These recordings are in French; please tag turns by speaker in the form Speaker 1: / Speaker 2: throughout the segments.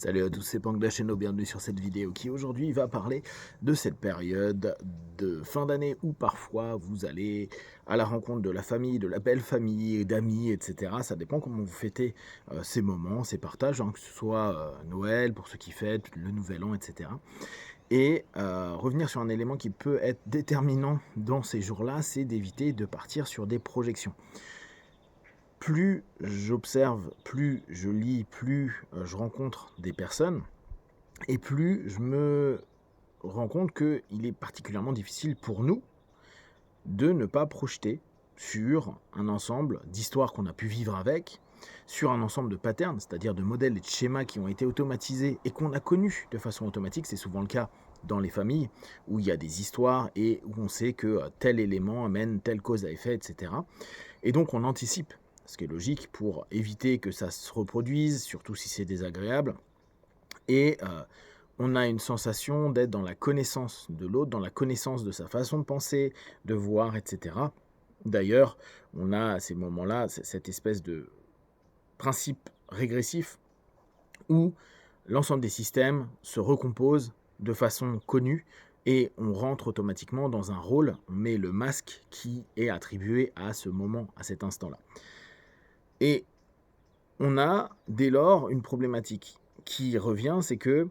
Speaker 1: Salut à tous, c'est Pangdasheno, bienvenue sur cette vidéo qui aujourd'hui va parler de cette période de fin d'année où parfois vous allez à la rencontre de la famille, de la belle famille, d'amis, etc. Ça dépend comment vous fêtez ces moments, ces partages, hein, que ce soit Noël pour ceux qui fêtent, le Nouvel An, etc. Et revenir sur un élément qui peut être déterminant dans ces jours-là, c'est d'éviter de partir sur des projections. Plus j'observe, plus je lis, plus je rencontre des personnes, et plus je me rends compte qu'il est particulièrement difficile pour nous de ne pas projeter sur un ensemble d'histoires qu'on a pu vivre avec, sur un ensemble de patterns, c'est-à-dire de modèles et de schémas qui ont été automatisés et qu'on a connus de façon automatique. C'est souvent le cas dans les familles où il y a des histoires et où on sait que tel élément amène telle cause à effet, etc. Et donc on anticipe, ce qui est logique pour éviter que ça se reproduise, surtout si c'est désagréable. Et on a une sensation d'être dans la connaissance de l'autre, dans la connaissance de sa façon de penser, de voir, etc. D'ailleurs, on a à ces moments-là cette espèce de principe régressif où l'ensemble des systèmes se recomposent de façon connue et on rentre automatiquement dans un rôle, on met le masque qui est attribué à ce moment, à cet instant-là. Et on a dès lors une problématique qui revient, c'est que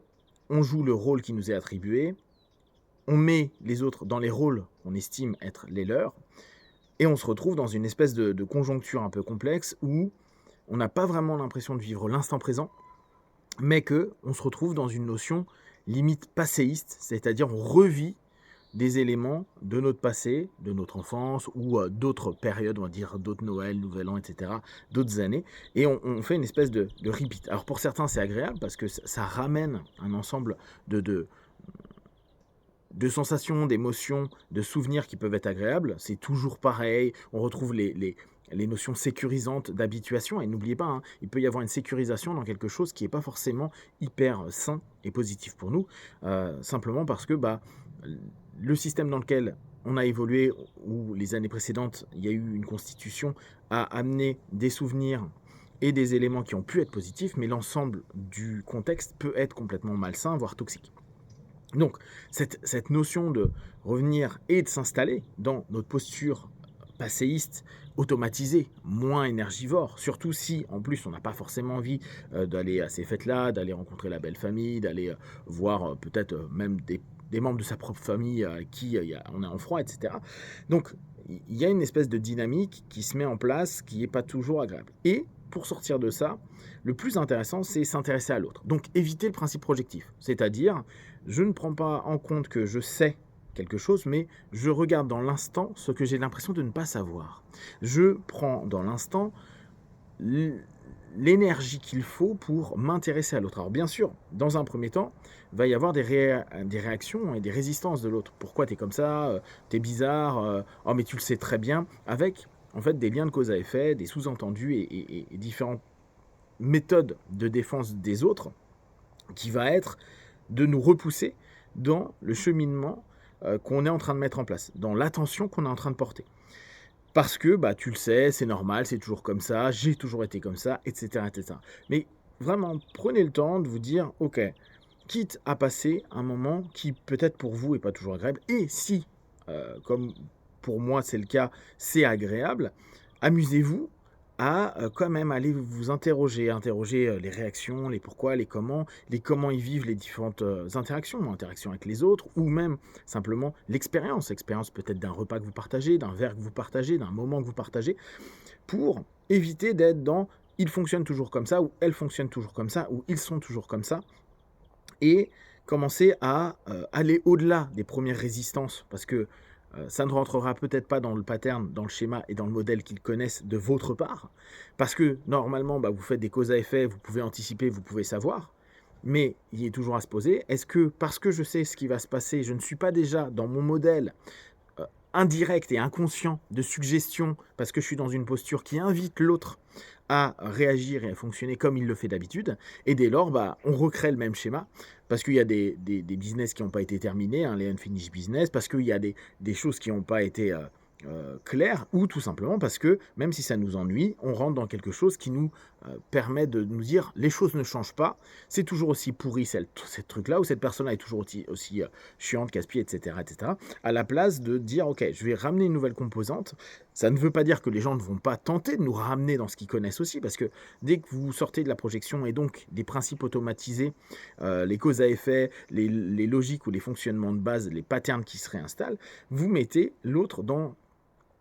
Speaker 1: on joue le rôle qui nous est attribué, on met les autres dans les rôles qu'on estime être les leurs, et on se retrouve dans une espèce de conjoncture un peu complexe où on n'a pas vraiment l'impression de vivre l'instant présent, mais qu'on se retrouve dans une notion limite passéiste, c'est-à-dire on revit des éléments de notre passé, de notre enfance, ou d'autres périodes, on va dire d'autres Noël, Nouvel An, etc., d'autres années, et on fait une espèce de repeat. Alors pour certains c'est agréable parce que ça ramène un ensemble de sensations, d'émotions, de souvenirs qui peuvent être agréables. C'est toujours pareil, on retrouve les notions sécurisantes d'habituation, et n'oubliez pas, hein, il peut y avoir une sécurisation dans quelque chose qui n'est pas forcément hyper sain et positif pour nous, simplement parce que le système dans lequel on a évolué, où les années précédentes, il y a eu une constitution, a amené des souvenirs et des éléments qui ont pu être positifs, mais l'ensemble du contexte peut être complètement malsain, voire toxique. Donc, cette notion de revenir et de s'installer dans notre posture passéiste, automatisée, moins énergivore, surtout si, en plus, on n'a pas forcément envie d'aller à ces fêtes-là, d'aller rencontrer la belle famille, d'aller voir peut-être même des membres de sa propre famille à qui on est en froid, etc. Donc, il y a une espèce de dynamique qui se met en place qui n'est pas toujours agréable. Et pour sortir de ça, le plus intéressant, c'est s'intéresser à l'autre. Donc, éviter le principe projectif, c'est-à-dire je ne prends pas en compte que je sais quelque chose, mais je regarde dans l'instant ce que j'ai l'impression de ne pas savoir. Je prends dans l'instant l'énergie qu'il faut pour m'intéresser à l'autre. Alors bien sûr, dans un premier temps, il va y avoir des réactions et des résistances de l'autre. Pourquoi t'es comme ça, t'es bizarre, oh mais tu le sais très bien, avec en fait des liens de cause à effet, des sous-entendus et différentes méthodes de défense des autres, qui va être de nous repousser dans le cheminement qu'on est en train de mettre en place, dans l'attention qu'on est en train de porter. Parce que tu le sais, c'est normal, c'est toujours comme ça, j'ai toujours été comme ça, etc., etc. Mais vraiment, prenez le temps de vous dire, ok, quitte à passer un moment qui peut-être pour vous est pas toujours agréable, et si, comme pour moi c'est le cas, c'est agréable, amusez-vous à quand même aller vous interroger les réactions, les pourquoi, les comment ils vivent les différentes interactions avec les autres, ou même simplement l'expérience peut-être d'un repas que vous partagez, d'un verre que vous partagez, d'un moment que vous partagez, pour éviter d'être dans il fonctionne toujours comme ça, ou elle fonctionne toujours comme ça, ou ils sont toujours comme ça, et commencer à aller au-delà des premières résistances, parce que ça ne rentrera peut-être pas dans le pattern, dans le schéma et dans le modèle qu'ils connaissent de votre part, parce que normalement, vous faites des causes à effet, vous pouvez anticiper, vous pouvez savoir, mais il est toujours à se poser, est-ce que parce que je sais ce qui va se passer, je ne suis pas déjà dans mon modèle indirect et inconscient de suggestion, parce que je suis dans une posture qui invite l'autre à réagir et à fonctionner comme il le fait d'habitude, et dès lors, on recrée le même schéma, parce qu'il y a des business qui n'ont pas été terminés, les unfinished business, parce qu'il y a des choses qui n'ont pas été clair, ou tout simplement parce que, même si ça nous ennuie, on rentre dans quelque chose qui nous permet de nous dire: «Les choses ne changent pas, c'est toujours aussi pourri cette truc-là, ou cette personne-là est toujours aussi chiante, casse-pied» et cetera. À la place de dire: «OK, je vais ramener une nouvelle composante». Ça ne veut pas dire que les gens ne vont pas tenter de nous ramener dans ce qu'ils connaissent aussi, parce que dès que vous sortez de la projection et donc des principes automatisés, les causes à effet, les logiques ou les fonctionnements de base, les patterns qui se réinstallent, vous mettez l'autre dans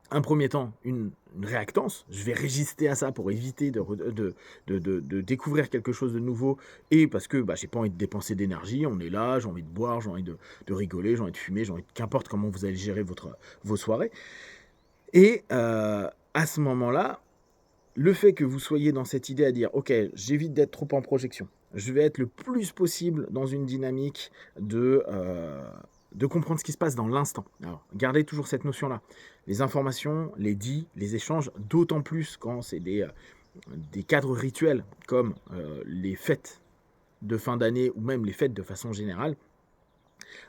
Speaker 1: un premier temps, une réactance. Je vais résister à ça pour éviter de découvrir quelque chose de nouveau, et parce que j'ai pas envie de dépenser d'énergie. On est là, j'ai envie de boire, j'ai envie de rigoler, j'ai envie de fumer, j'ai envie de qu'importe comment vous allez gérer vos soirées. Et à ce moment-là, le fait que vous soyez dans cette idée à dire: «OK, j'évite d'être trop en projection. Je vais être le plus possible dans une dynamique de comprendre ce qui se passe dans l'instant». Alors, gardez toujours cette notion-là. Les informations, les dits, les échanges, d'autant plus quand c'est des cadres rituels comme, les fêtes de fin d'année ou même les fêtes de façon générale.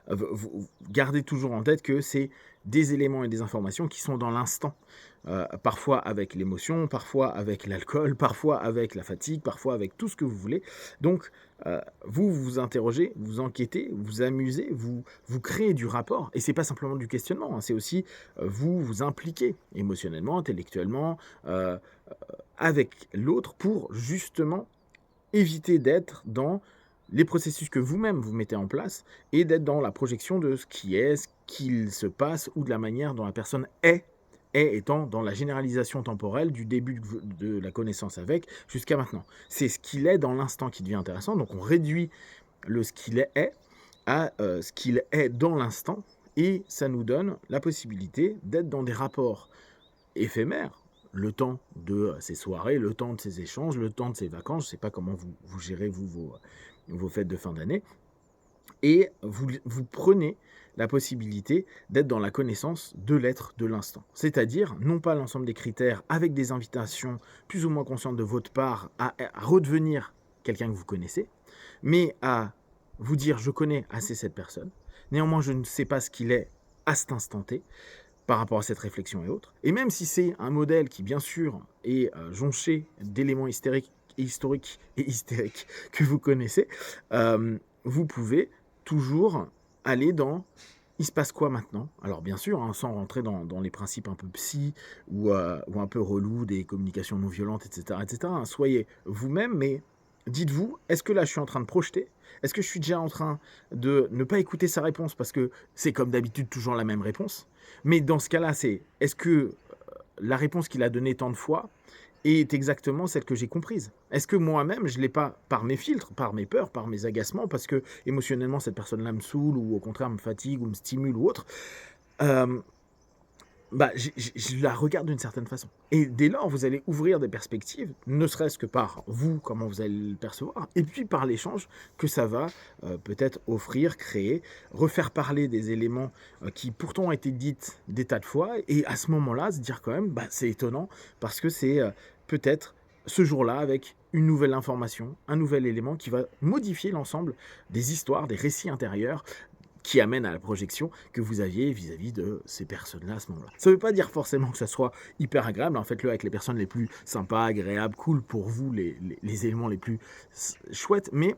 Speaker 1: Vous gardez toujours en tête que c'est des éléments et des informations qui sont dans l'instant. Parfois avec l'émotion, parfois avec l'alcool, parfois avec la fatigue, parfois avec tout ce que vous voulez. Donc, vous vous interrogez, vous enquêtez, vous amusez, vous créez du rapport. Et c'est pas simplement du questionnement, hein, c'est aussi, vous impliquez émotionnellement, intellectuellement, avec l'autre, pour justement éviter d'être dans les processus que vous-même vous mettez en place, et d'être dans la projection de ce qui est, ce qu'il se passe, ou de la manière dont la personne est étant dans la généralisation temporelle du début de la connaissance avec jusqu'à maintenant. C'est ce qu'il est dans l'instant qui devient intéressant, donc on réduit le ce qu'il est à ce qu'il est dans l'instant, et ça nous donne la possibilité d'être dans des rapports éphémères, le temps de ces soirées, le temps de ces échanges, le temps de ces vacances. Je ne sais pas comment vous gérez vos fêtes de fin d'année, et vous prenez la possibilité d'être dans la connaissance de l'être de l'instant. C'est-à-dire, non pas l'ensemble des critères avec des invitations plus ou moins conscientes de votre part à redevenir quelqu'un que vous connaissez, mais à vous dire: je connais assez cette personne, néanmoins je ne sais pas ce qu'il est à cet instant T, par rapport à cette réflexion et autres. Et même si c'est un modèle qui, bien sûr, est jonché d'éléments historiques et hystériques que vous connaissez, vous pouvez toujours aller dans: il se passe quoi maintenant? Alors bien sûr, hein, sans rentrer dans les principes un peu psy ou un peu relou des communications non violentes, etc. etc. hein. Soyez vous-même, mais dites-vous: est-ce que là je suis en train de projeter? Est-ce que je suis déjà en train de ne pas écouter sa réponse parce que c'est comme d'habitude toujours la même réponse? Mais dans ce cas-là, c'est: est-ce que la réponse qu'il a donnée tant de fois est exactement celle que j'ai comprise? Est-ce que moi-même, je ne l'ai pas, par mes filtres, par mes peurs, par mes agacements, parce que émotionnellement cette personne-là me saoule, ou au contraire me fatigue, ou me stimule, ou autre, euh, je la regarde d'une certaine façon. Et dès lors, vous allez ouvrir des perspectives, ne serait-ce que par vous, comment vous allez le percevoir, et puis par l'échange que ça va peut-être offrir, créer, refaire parler des éléments qui pourtant ont été dites des tas de fois, et à ce moment-là, se dire quand même, c'est étonnant, parce que c'est peut-être ce jour-là, avec une nouvelle information, un nouvel élément qui va modifier l'ensemble des histoires, des récits intérieurs, qui amène à la projection que vous aviez vis-à-vis de ces personnes-là à ce moment-là. Ça ne veut pas dire forcément que ça soit hyper agréable, en faites-le avec les personnes les plus sympas, agréables, cool pour vous, les éléments les plus chouettes, mais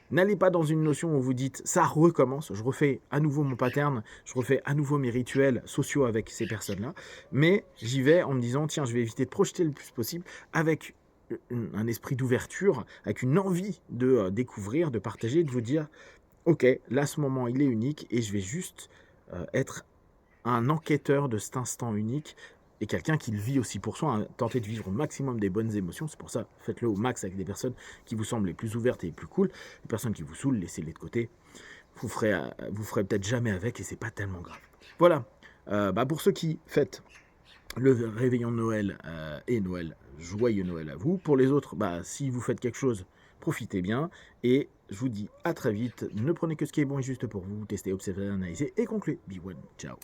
Speaker 1: n'allez pas dans une notion où vous dites: ça recommence, je refais à nouveau mon pattern, je refais à nouveau mes rituels sociaux avec ces personnes-là, mais j'y vais en me disant: tiens, je vais éviter de projeter le plus possible, avec un esprit d'ouverture, avec une envie de découvrir, de partager, de vous dire: OK, là, ce moment, il est unique, et je vais juste être un enquêteur de cet instant unique, et quelqu'un qui le vit aussi pour soi, hein, tenter de vivre au maximum des bonnes émotions. C'est pour ça, faites-le au max avec des personnes qui vous semblent les plus ouvertes et les plus cool. Les personnes qui vous saoulent, laissez-les de côté. Vous ferez peut-être jamais avec, et c'est pas tellement grave. Voilà. Pour ceux qui fêtent le réveillon de Noël et Noël, joyeux Noël à vous. Pour les autres, si vous faites quelque chose, profitez bien, et je vous dis à très vite. Ne prenez que ce qui est bon et juste pour vous. Testez, observez, analysez et concluez. Be one. Ciao.